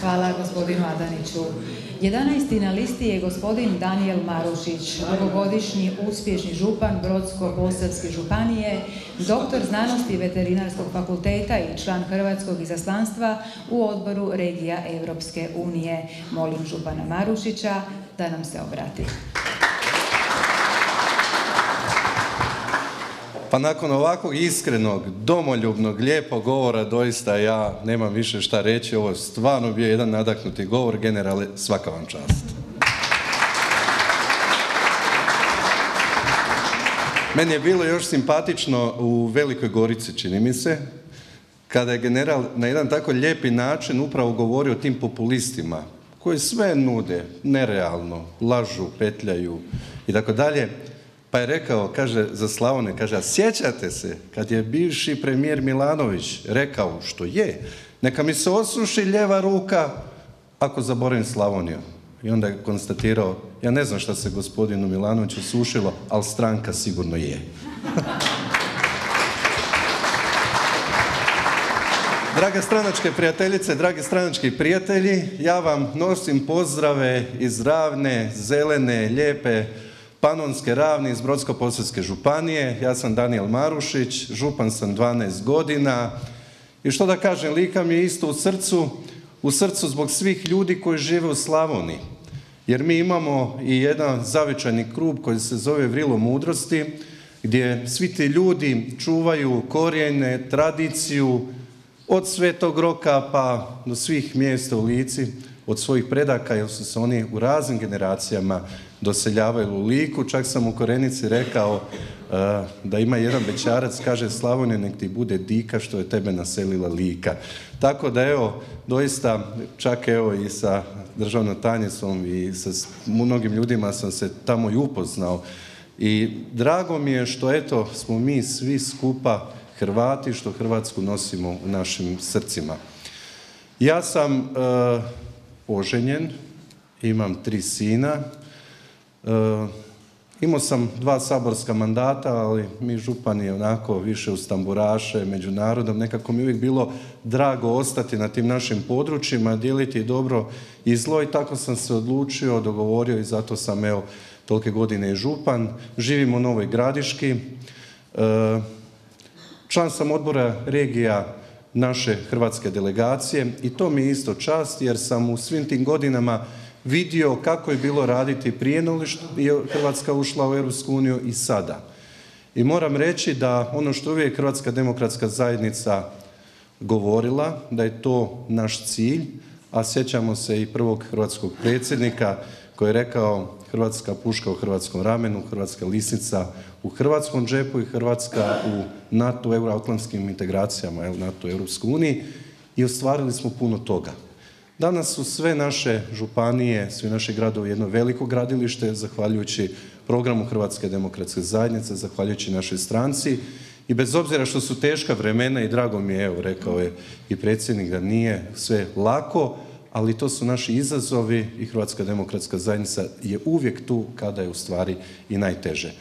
Hvala gospodinu Adaniću. 11. na listi je gospodin Danijel Marušić, dugogodišnji uspješni župan Brodsko-posavske županije, doktor znanosti Veterinarskog fakulteta i član hrvatskog izaslanstva u odboru regija Europske unije. Molim župana Marušića da nam se obrati. Pa nakon ovakvog iskrenog, domoljubnog, lijepog govora, doista ja nemam više šta reći. Ovo je stvarno bio jedan nadahnuti govor. Generale, svaka vam čast. Meni je bilo još simpatično u Velikoj Gorici, čini mi se, kada je general na jedan tako lijepi način upravo govorio o tim populistima koji sve nude, nerealno, lažu, petljaju i tako dalje. Pa je rekao, kaže, za Slavone, kaže, a sjećate se kad je bivši premijer Milanović rekao, što je, neka mi se osuši lijeva ruka ako zaboravim Slavoniju. I onda je konstatirao, ja ne znam šta se gospodinu Milanoviću sušilo, ali stranka sigurno je. Drage stranačke prijateljice, dragi stranački prijatelji, ja vam nosim pozdrave iz ravne, zelene, lijepe, Panonske ravni iz Brodsko-posavske županije. Ja sam Danijel Marušić, župan sam 12 godina i što da kažem, Lika mi je isto u srcu zbog svih ljudi koji žive u Slavoniji. Jer mi imamo i jedan zavičajni klub koji se zove Vrilo mudrosti, gdje svi ti ljudi čuvaju korijene, tradiciju, od Svetog Roka pa do svih mjesta u Lici, od svojih predaka, jer su se oni u raznim generacijama doseljavaju u Liku. Čak sam u Korenici rekao da ima jedan bećarac, kaže, Slavonije nek ti bude dika što je tebe naselila Lika. Tako da evo, doista, čak evo i sa državnom tajnicom i sa mnogim ljudima sam se tamo i upoznao. I drago mi je što eto smo mi svi skupa Hrvati, što Hrvatsku nosimo u našim srcima. Ja sam oženjen, imam 3 sina. Imao sam 2 saborska mandata, ali mi župani onako više uz tamburaše, među narodom. Nekako mi uvijek bilo drago ostati na tim našim područjima, dijeliti dobro i zlo i tako sam se odlučio, dogovorio i zato sam evo tolike godine i župan. Živim u Novoj Gradiški. Član sam odbora regija naše hrvatske delegacije i to mi je isto čast jer sam u svim tim godinama vidio kako je bilo raditi prije nego što je Hrvatska ušla u Europsku uniju i sada. I moram reći da ono što uvijek Hrvatska demokratska zajednica govorila, da je to naš cilj, a sjećamo se i prvog hrvatskog predsjednika koji je rekao Hrvatska puška u hrvatskom ramenu, Hrvatska lisnica u hrvatskom džepu i Hrvatska u NATO, euroatlantskim integracijama, NATO, Europskoj uniji i ostvarili smo puno toga. Danas su sve naše županije, svi naši gradovi jedno veliko gradilište, zahvaljujući programu Hrvatske demokratske zajednice, zahvaljujući našoj stranci i bez obzira što su teška vremena i drago mi je, evo rekao je i predsjednik da nije sve lako, ali to su naši izazovi i Hrvatska demokratska zajednica je uvijek tu kada je u stvari i najteže.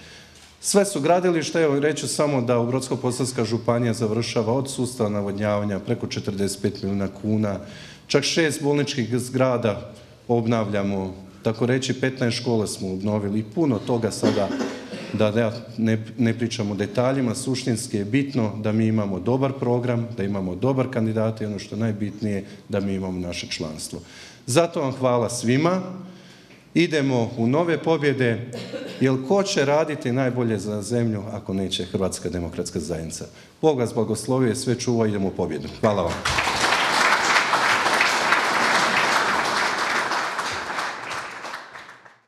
Sve su gradilišta, evo reću samo da u Brodsko-posavska županija završava od sustava navodnjavanja preko 45 milijuna kuna, čak 6 bolničkih zgrada obnavljamo, tako reći 15 škola smo obnovili i puno toga sada da ne pričamo o detaljima. Suštinski je bitno da mi imamo dobar program, da imamo dobar kandidat i ono što je najbitnije da mi imamo naše članstvo. Zato vam hvala svima. Idemo u nove pobjede, jer ko će raditi najbolje za zemlju ako neće Hrvatska demokratska zajednica. Bog vas blagoslovio, sve čuva, idemo u pobjedu. Hvala vam.